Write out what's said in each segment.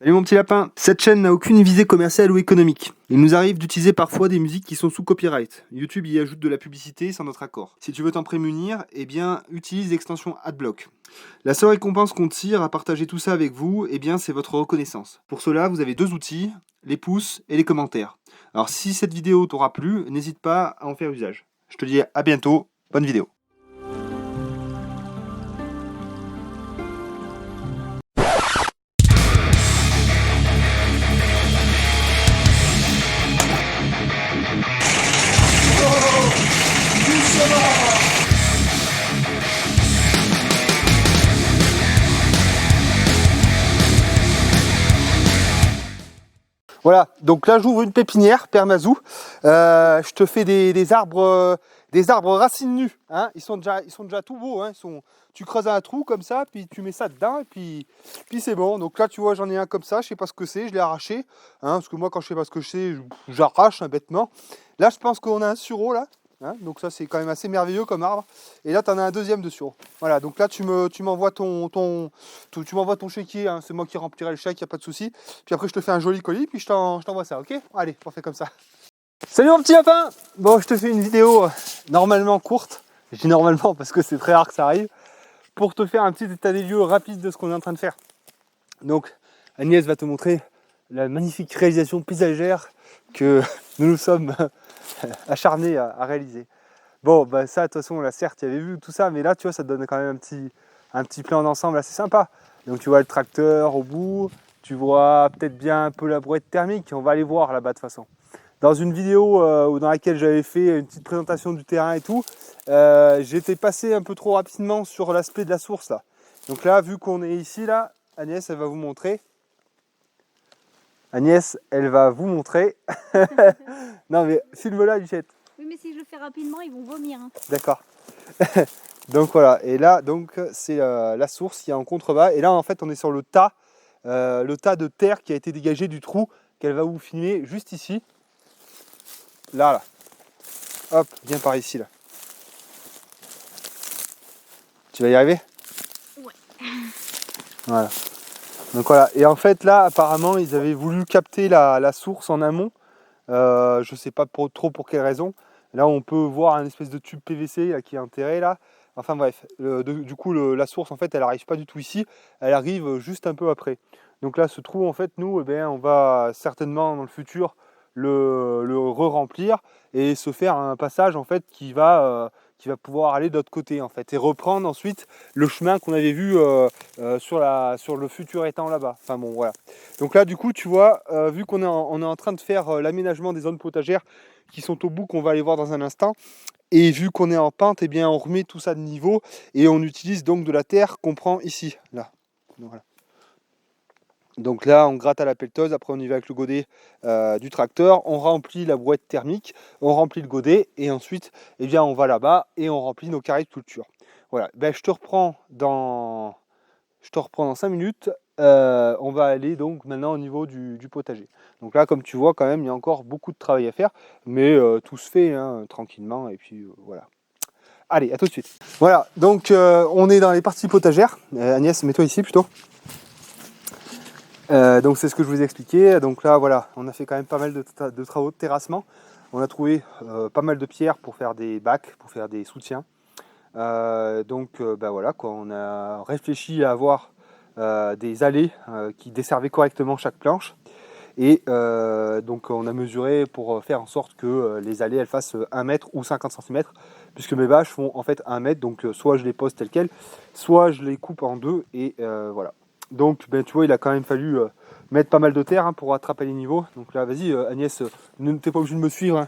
Salut mon petit lapin. Cette chaîne n'a aucune visée commerciale ou économique. Il nous arrive d'utiliser parfois des musiques qui sont sous copyright. YouTube y ajoute de la publicité sans notre accord. Si tu veux t'en prémunir, eh bien, utilise l'extension Adblock. La seule récompense qu'on tire à partager tout ça avec vous, eh bien, c'est votre reconnaissance. Pour cela, vous avez deux outils, les pouces et les commentaires. Alors si cette vidéo t'aura plu, n'hésite pas à en faire usage. Je te dis à bientôt, bonne vidéo. Voilà, donc là j'ouvre une pépinière, Père Mazou. Je te fais des arbres racines nues. Hein. Ils sont déjà tout beaux. Hein. Tu creuses un trou comme ça, puis tu mets ça dedans, et puis c'est bon. Donc là tu vois, j'en ai un comme ça, je sais pas ce que c'est, je l'ai arraché. Hein, parce que moi quand je sais pas ce que c'est, j'arrache hein, bêtement. Là je pense qu'on a un sureau là. Hein, donc ça c'est quand même assez merveilleux comme arbre. Et là tu en as un deuxième de sureau. Voilà, donc là tu m'envoies ton chéquier, hein, c'est moi qui remplirai le chèque, y a pas de souci. Puis après je te fais un joli colis, puis je t'envoie ça, ok? Allez, on fait comme ça. Salut mon petit lapin! Bon, je te fais une vidéo normalement courte. Je dis normalement parce que c'est très rare que ça arrive. Pour te faire un petit état des lieux rapide de ce qu'on est en train de faire. Donc Agnès va te montrer la magnifique réalisation paysagère que nous nous sommes acharnés à réaliser. Bon, bah ça, de toute façon, là, certes, il y avait vu tout ça, mais là, tu vois, ça te donne quand même un petit plan d'ensemble assez sympa. Donc, tu vois le tracteur au bout, tu vois peut-être bien un peu la brouette thermique, on va aller voir là-bas de toute façon. Dans une vidéo dans laquelle j'avais fait une petite présentation du terrain et tout, j'étais passé un peu trop rapidement sur l'aspect de la source là. Donc là, vu qu'on est ici, là, Agnès, elle va vous montrer. Agnès, elle va vous montrer. Non, mais filme-la, Luchette. Oui, mais si je le fais rapidement, ils vont vomir. Hein. D'accord. Donc voilà, et là, donc c'est la source qui est en contrebas. Et là, en fait, on est sur le tas de terre qui a été dégagé du trou qu'elle va vous filmer juste ici. Là. Hop, viens par ici, là. Tu vas y arriver? Ouais. Voilà. Donc voilà, et en fait, là, apparemment, ils avaient voulu capter la source en amont. Je sais pas trop pour quelle raison. Là, on peut voir un espèce de tube PVC là, qui est enterré là. Enfin bref, du coup, la source, en fait, elle n'arrive pas du tout ici. Elle arrive juste un peu après. Donc là, ce trou, en fait, nous, eh bien, on va certainement dans le futur le re-remplir et se faire un passage, en fait, qui va pouvoir aller de l'autre côté, en fait, et reprendre ensuite le chemin qu'on avait vu sur le futur étang là-bas. Enfin bon, voilà. Donc là, du coup, tu vois, vu qu'on est en train de faire l'aménagement des zones potagères qui sont au bout, qu'on va aller voir dans un instant, et vu qu'on est en pente, eh bien, on remet tout ça de niveau et on utilise donc de la terre qu'on prend ici, là. Donc, voilà. Donc là, on gratte à la pelleteuse, après on y va avec le godet du tracteur, on remplit la brouette thermique, on remplit le godet, et ensuite, eh bien, on va là-bas et on remplit nos carrés de culture. Voilà, ben, je te reprends dans 5 minutes. On va aller donc maintenant au niveau du potager. Donc là, comme tu vois, quand même, il y a encore beaucoup de travail à faire, mais tout se fait hein, tranquillement, et puis voilà. Allez, à tout de suite. Voilà, donc on est dans les parties potagères. Agnès, mets-toi ici plutôt. Donc c'est ce que je vous ai expliqué. Donc là, voilà, on a fait quand même pas mal de travaux de terrassement. On a trouvé pas mal de pierres pour faire des bacs, pour faire des soutiens. Voilà, quoi, on a réfléchi à avoir des allées qui desservaient correctement chaque planche. Et donc on a mesuré pour faire en sorte que les allées elles fassent 1 mètre ou 50 cm, puisque mes bâches font en fait 1 mètre, donc soit je les pose telles quelles, soit je les coupe en deux, et voilà. Donc ben, tu vois, il a quand même fallu mettre pas mal de terre hein, pour attraper les niveaux. Donc là, vas-y Agnès, t'es pas obligé de me suivre,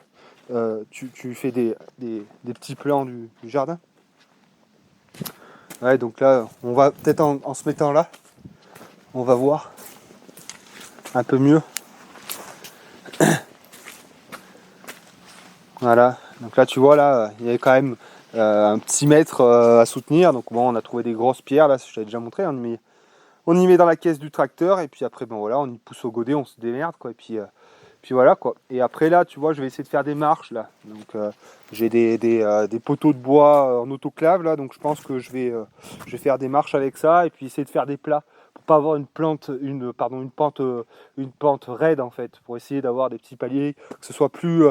hein. Tu fais des petits plans du jardin. Ouais, donc là, on va peut-être en se mettant là, on va voir un peu mieux. Voilà, donc là tu vois, là, il y avait quand même un petit mètre à soutenir. Donc bon, on a trouvé des grosses pierres, là, je t'avais déjà montré, on y met dans la caisse du tracteur, et puis après, bon voilà, on y pousse au godet, on se démerde, quoi, et puis voilà, quoi. Et après là, tu vois, je vais essayer de faire des marches, là. Donc j'ai des poteaux de bois en autoclave, là, donc je pense que je vais faire des marches avec ça, et puis essayer de faire des plats, pour pas avoir une pente raide en fait, pour essayer d'avoir des petits paliers, que ce soit plus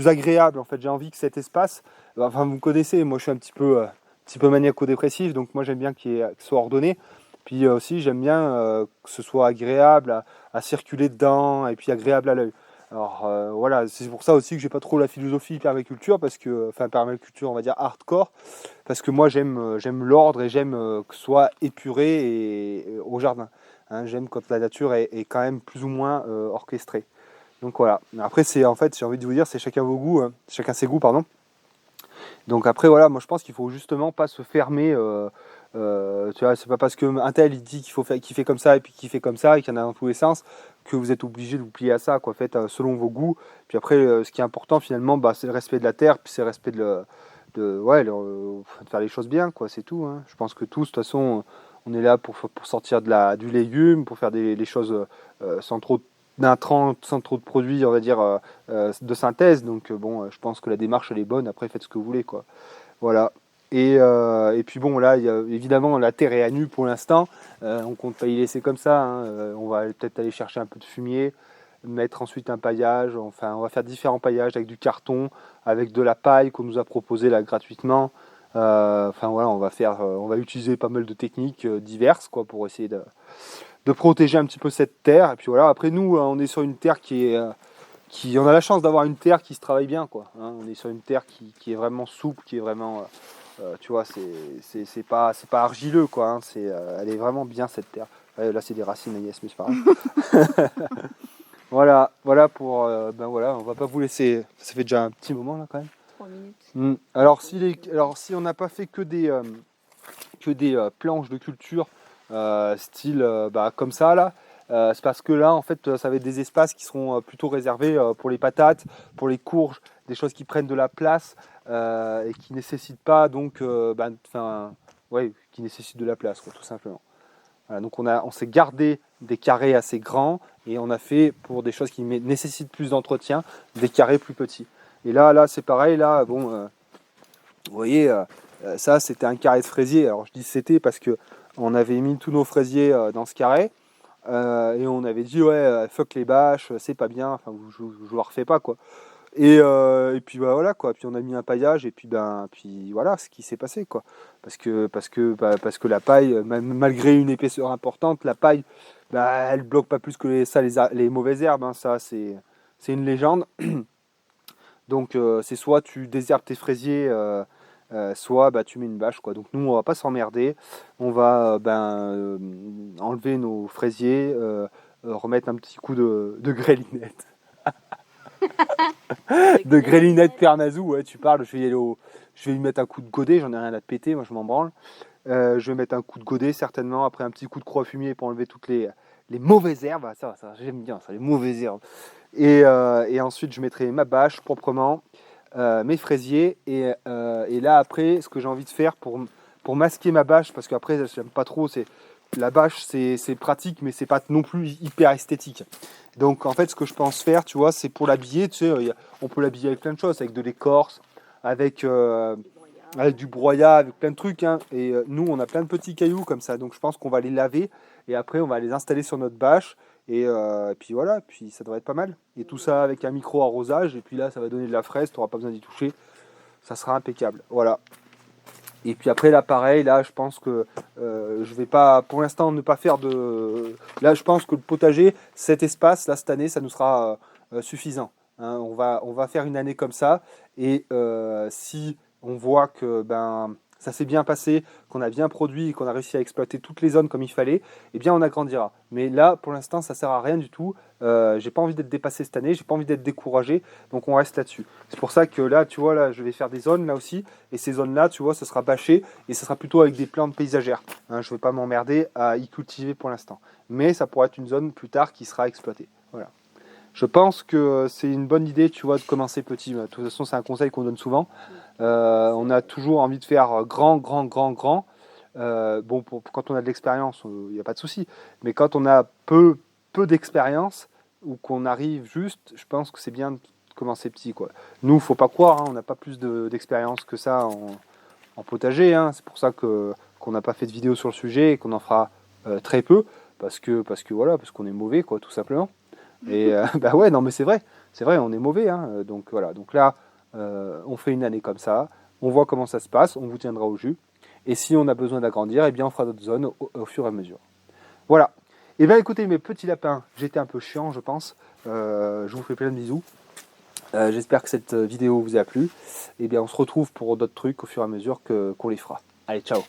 agréable en fait. J'ai envie que cet espace, enfin vous me connaissez, moi je suis un petit peu maniaco-dépressif, donc moi j'aime bien qu'il soit ordonné. Puis aussi j'aime bien que ce soit agréable à circuler dedans et puis agréable à l'œil. Alors voilà, c'est pour ça aussi que j'ai pas trop la philosophie permaculture, parce que, enfin permaculture on va dire hardcore, parce que moi j'aime l'ordre et j'aime que ce soit épuré et au jardin. Hein, j'aime quand la nature est quand même plus ou moins orchestrée. Donc voilà. Après c'est en fait, j'ai envie de vous dire, c'est chacun vos goûts, hein. Chacun ses goûts, pardon. Donc après voilà, moi je pense qu'il faut justement pas se fermer. Tu vois, c'est pas parce que un tel il dit qu'il fait comme ça et puis qu'il fait comme ça et qu'il y en a dans tous les sens que vous êtes obligé de vous plier à ça, quoi. Faites selon vos goûts. Puis après, ce qui est important finalement, bah, c'est le respect de la terre, puis c'est le respect de faire les choses bien, quoi. C'est tout. Hein. Je pense que tous, de toute façon, on est là pour sortir du légume, pour faire les choses sans trop d'intrants, sans trop de produits, on va dire, de synthèse. Donc bon, je pense que la démarche elle est bonne. Après, faites ce que vous voulez, quoi. Voilà. Et puis bon, là, évidemment, la terre est à nu pour l'instant. On compte pas y laisser comme ça. Hein. On va peut-être aller chercher un peu de fumier, mettre ensuite un paillage. Enfin, on va faire différents paillages avec du carton, avec de la paille qu'on nous a proposé là gratuitement. Enfin voilà, on va utiliser pas mal de techniques diverses, quoi, pour essayer de protéger un petit peu cette terre. Et puis voilà, après nous, on est sur une terre on a la chance d'avoir une terre qui se travaille bien, quoi. Hein. On est sur une terre qui est vraiment souple, qui est vraiment, tu vois, c'est pas argileux, quoi. Hein. Elle est vraiment bien cette terre. Là, c'est des racines, Agnès, mais c'est pas grave. Voilà pour, ben voilà, on va pas vous laisser. Ça fait déjà un petit moment là, quand même. 3 minutes. Alors si on n'a pas fait que des planches de culture style bah, comme ça là, c'est parce que là en fait ça va être des espaces qui seront plutôt réservés pour les patates, pour les courges, des choses qui prennent de la place et qui nécessitent pas donc qui nécessitent de la place, quoi, tout simplement. Voilà, donc on s'est gardé des carrés assez grands et on a fait pour des choses qui nécessitent plus d'entretien des carrés plus petits. Et là c'est pareil, là bon vous voyez, ça c'était un carré de fraisier. Alors je dis c'était parce que on avait mis tous nos fraisiers dans ce carré et on avait dit ouais fuck les bâches, c'est pas bien, enfin je vous le refais pas, quoi. Et puis bah, voilà, quoi. Puis on a mis un paillage et puis voilà ce qui s'est passé, quoi. Parce que la paille, malgré une épaisseur importante, la paille, bah, elle bloque pas plus que les mauvaises herbes. Hein. Ça c'est une légende. Donc c'est soit tu désherbes tes fraisiers, soit bah, tu mets une bâche, quoi. Donc nous on va pas s'emmerder, on va enlever nos fraisiers, remettre un petit coup de grêlinette. De grêlinette Pernazou, ouais, tu parles, je vais lui mettre un coup de godet, j'en ai rien à te péter, moi je m'en branle. Je vais mettre un coup de godet certainement, après un petit coup de croix fumier pour enlever toutes les mauvaises herbes. Ah, ça j'aime bien ça, les mauvaises herbes. Et ensuite je mettrai ma bâche proprement, mes fraisiers, et là après ce que j'ai envie de faire pour masquer ma bâche, parce qu'après j'aime pas trop, la bâche c'est pratique mais c'est pas non plus hyper esthétique. Donc en fait ce que je pense faire, tu vois, c'est pour l'habiller, tu sais, on peut l'habiller avec plein de choses, avec de l'écorce, avec du broyat, avec plein de trucs, hein. Et nous on a plein de petits cailloux comme ça, donc je pense qu'on va les laver et après on va les installer sur notre bâche et puis voilà, puis ça devrait être pas mal. Et tout ça avec un micro arrosage et puis là ça va donner de la fraise, tu n'auras pas besoin d'y toucher, ça sera impeccable. Voilà. Et puis après là pareil, là je pense que je vais pas pour l'instant ne pas faire de. Là je pense que le potager, cet espace là cette année, ça nous sera suffisant. Hein. On va faire une année comme ça et si on voit que ça s'est bien passé, qu'on a bien produit et qu'on a réussi à exploiter toutes les zones comme il fallait, eh bien on agrandira. Mais là pour l'instant ça sert à rien du tout. J'ai pas envie d'être dépassé cette année, j'ai pas envie d'être découragé, donc on reste là-dessus. C'est pour ça que là tu vois là je vais faire des zones là aussi. Et ces zones-là, tu vois, ce sera bâché et ce sera plutôt avec des plantes paysagères. Hein, je ne vais pas m'emmerder à y cultiver pour l'instant. Mais ça pourra être une zone plus tard qui sera exploitée. Voilà. Je pense que c'est une bonne idée, tu vois, de commencer petit. De toute façon, c'est un conseil qu'on donne souvent. On a toujours envie de faire grand, grand, grand, grand. Bon, quand on a de l'expérience, il n'y a pas de souci. Mais quand on a peu d'expérience ou qu'on arrive juste, je pense que c'est bien de commencer petit, quoi. Nous, faut pas croire, hein, on n'a pas plus d'expérience que ça en potager. Hein. C'est pour ça qu'on n'a pas fait de vidéo sur le sujet et qu'on en fera très peu. parce qu'on est mauvais, quoi, tout simplement. Et bah ouais, non mais c'est vrai, on est mauvais, hein. Donc voilà, donc là, on fait une année comme ça, on voit comment ça se passe, on vous tiendra au jus. Et si on a besoin d'agrandir, eh bien on fera d'autres zones au fur et à mesure. Voilà. Et bien écoutez mes petits lapins, j'étais un peu chiant je pense. Je vous fais plein de bisous. J'espère que cette vidéo vous a plu. Et bien on se retrouve pour d'autres trucs au fur et à mesure qu'on les fera. Allez, ciao.